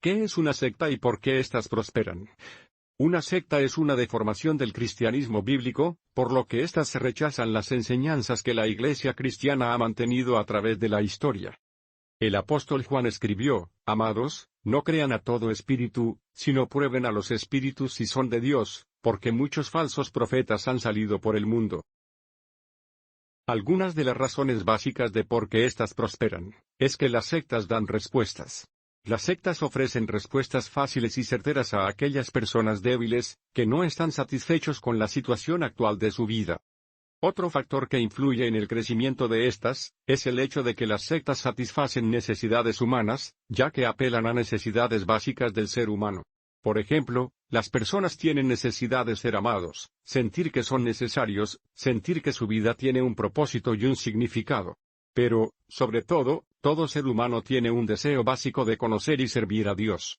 ¿Qué es una secta y por qué éstas prosperan? Una secta es una deformación del cristianismo bíblico, por lo que éstas rechazan las enseñanzas que la Iglesia cristiana ha mantenido a través de la historia. El apóstol Juan escribió: Amados, no crean a todo espíritu, sino prueben a los espíritus si son de Dios, porque muchos falsos profetas han salido por el mundo. Algunas de las razones básicas de por qué éstas prosperan, es que las sectas dan respuestas. Las sectas ofrecen respuestas fáciles y certeras a aquellas personas débiles, que no están satisfechos con la situación actual de su vida. Otro factor que influye en el crecimiento de estas, es el hecho de que las sectas satisfacen necesidades humanas, ya que apelan a necesidades básicas del ser humano. Por ejemplo, las personas tienen necesidad de ser amados, sentir que son necesarios, sentir que su vida tiene un propósito y un significado. Pero, sobre todo ser humano tiene un deseo básico de conocer y servir a Dios.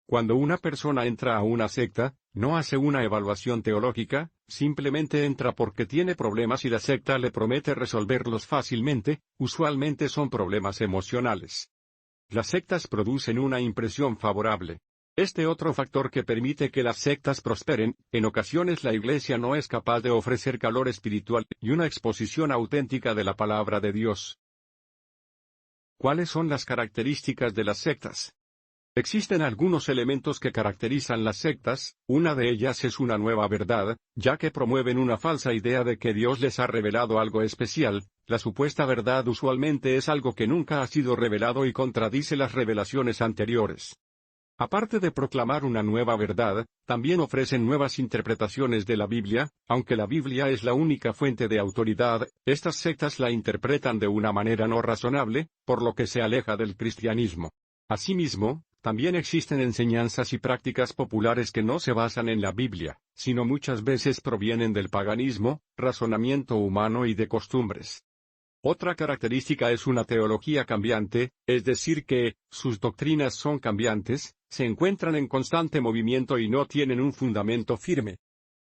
Cuando una persona entra a una secta, no hace una evaluación teológica, simplemente entra porque tiene problemas y la secta le promete resolverlos fácilmente, usualmente son problemas emocionales. Las sectas producen una impresión favorable. Este otro factor que permite que las sectas prosperen, en ocasiones la Iglesia no es capaz de ofrecer calor espiritual y una exposición auténtica de la palabra de Dios. ¿Cuáles son las características de las sectas? Existen algunos elementos que caracterizan las sectas. Una de ellas es una nueva verdad, ya que promueven una falsa idea de que Dios les ha revelado algo especial. La supuesta verdad usualmente es algo que nunca ha sido revelado y contradice las revelaciones anteriores. Aparte de proclamar una nueva verdad, también ofrecen nuevas interpretaciones de la Biblia. Aunque la Biblia es la única fuente de autoridad, estas sectas la interpretan de una manera no razonable, por lo que se aleja del cristianismo. Asimismo, también existen enseñanzas y prácticas populares que no se basan en la Biblia, sino muchas veces provienen del paganismo, razonamiento humano y de costumbres. Otra característica es una teología cambiante, es decir que, sus doctrinas son cambiantes, se encuentran en constante movimiento y no tienen un fundamento firme.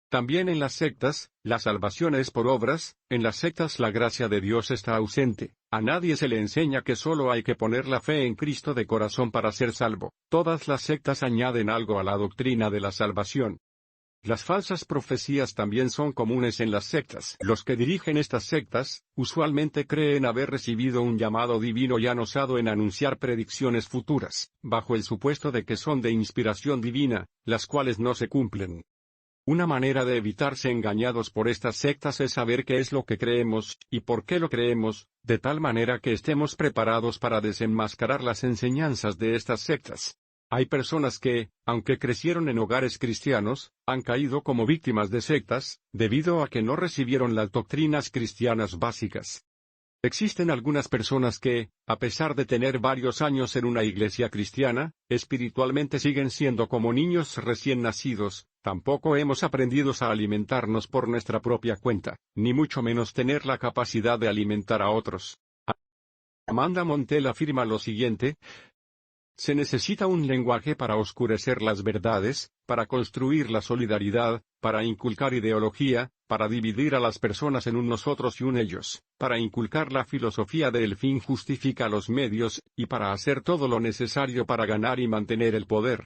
También en las sectas, la salvación es por obras. En las sectas la gracia de Dios está ausente. A nadie se le enseña que solo hay que poner la fe en Cristo de corazón para ser salvo. Todas las sectas añaden algo a la doctrina de la salvación. Las falsas profecías también son comunes en las sectas. Los que dirigen estas sectas, usualmente creen haber recibido un llamado divino y han osado en anunciar predicciones futuras, bajo el supuesto de que son de inspiración divina, las cuales no se cumplen. Una manera de evitarse engañados por estas sectas es saber qué es lo que creemos, y por qué lo creemos, de tal manera que estemos preparados para desenmascarar las enseñanzas de estas sectas. Hay personas que, aunque crecieron en hogares cristianos, han caído como víctimas de sectas, debido a que no recibieron las doctrinas cristianas básicas. Existen algunas personas que, a pesar de tener varios años en una iglesia cristiana, espiritualmente siguen siendo como niños recién nacidos. Tampoco hemos aprendido a alimentarnos por nuestra propia cuenta, ni mucho menos tener la capacidad de alimentar a otros. Amanda Montell afirma lo siguiente: se necesita un lenguaje para oscurecer las verdades, para construir la solidaridad, para inculcar ideología, para dividir a las personas en un nosotros y un ellos, para inculcar la filosofía de el fin justifica los medios, y para hacer todo lo necesario para ganar y mantener el poder.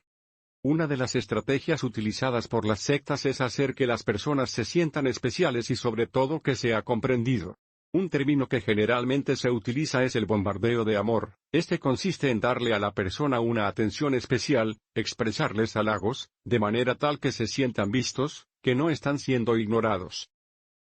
Una de las estrategias utilizadas por las sectas es hacer que las personas se sientan especiales y sobre todo que sea comprendido. Un término que generalmente se utiliza es el bombardeo de amor. Este consiste en darle a la persona una atención especial, expresarles halagos, de manera tal que se sientan vistos, que no están siendo ignorados.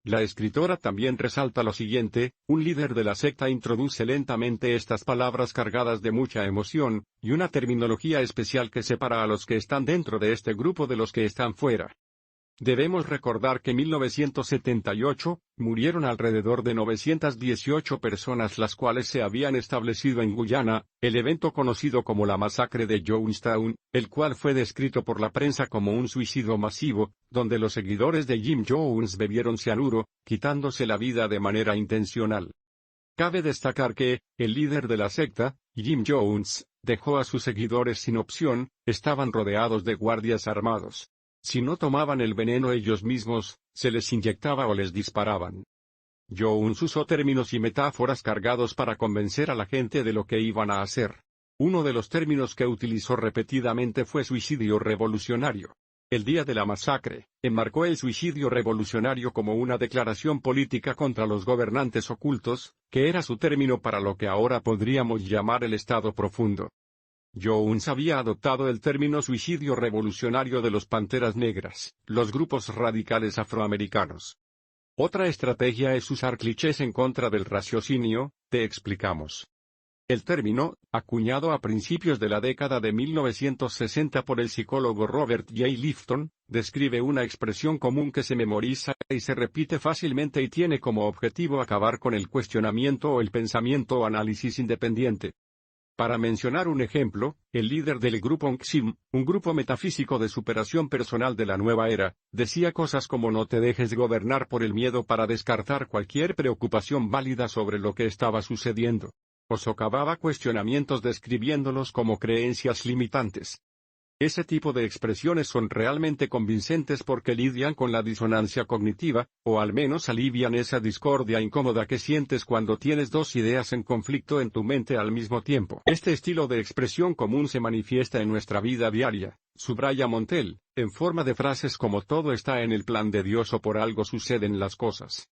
La escritora también resalta lo siguiente: un líder de la secta introduce lentamente estas palabras cargadas de mucha emoción, y una terminología especial que separa a los que están dentro de este grupo de los que están fuera. Debemos recordar que en 1978, murieron alrededor de 918 personas las cuales se habían establecido en Guyana, el evento conocido como la masacre de Jonestown, el cual fue descrito por la prensa como un suicidio masivo, donde los seguidores de Jim Jones bebieron cianuro, quitándose la vida de manera intencional. Cabe destacar que, el líder de la secta, Jim Jones, dejó a sus seguidores sin opción, estaban rodeados de guardias armados. Si no tomaban el veneno ellos mismos, se les inyectaba o les disparaban. Jones usó términos y metáforas cargados para convencer a la gente de lo que iban a hacer. Uno de los términos que utilizó repetidamente fue suicidio revolucionario. El día de la masacre, enmarcó el suicidio revolucionario como una declaración política contra los gobernantes ocultos, que era su término para lo que ahora podríamos llamar el Estado profundo. Jones había adoptado el término suicidio revolucionario de los Panteras Negras, los grupos radicales afroamericanos. Otra estrategia es usar clichés en contra del raciocinio, te explicamos. El término, acuñado a principios de la década de 1960 por el psicólogo Robert J. Lifton, describe una expresión común que se memoriza y se repite fácilmente y tiene como objetivo acabar con el cuestionamiento o el pensamiento o análisis independiente. Para mencionar un ejemplo, el líder del grupo NXIVM, un grupo metafísico de superación personal de la nueva era, decía cosas como no te dejes gobernar por el miedo para descartar cualquier preocupación válida sobre lo que estaba sucediendo. O socavaba cuestionamientos describiéndolos como creencias limitantes. Ese tipo de expresiones son realmente convincentes porque lidian con la disonancia cognitiva, o al menos alivian esa discordia incómoda que sientes cuando tienes dos ideas en conflicto en tu mente al mismo tiempo. Este estilo de expresión común se manifiesta en nuestra vida diaria, subraya Montel, en forma de frases como todo está en el plan de Dios o por algo suceden las cosas.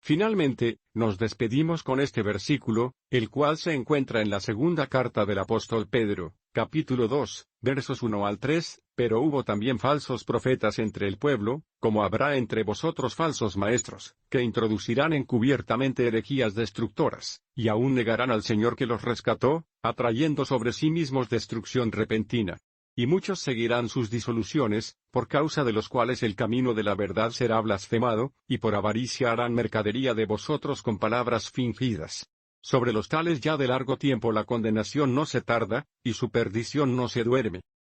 Finalmente, nos despedimos con este versículo, el cual se encuentra en la segunda carta del apóstol Pedro, capítulo 2, versos 1 al 3, pero hubo también falsos profetas entre el pueblo, como habrá entre vosotros falsos maestros, que introducirán encubiertamente herejías destructoras, y aún negarán al Señor que los rescató, atrayendo sobre sí mismos destrucción repentina. Y muchos seguirán sus disoluciones, por causa de los cuales el camino de la verdad será blasfemado, y por avaricia harán mercadería de vosotros con palabras fingidas. Sobre los tales ya de largo tiempo la condenación no se tarda, y su perdición no se duerme.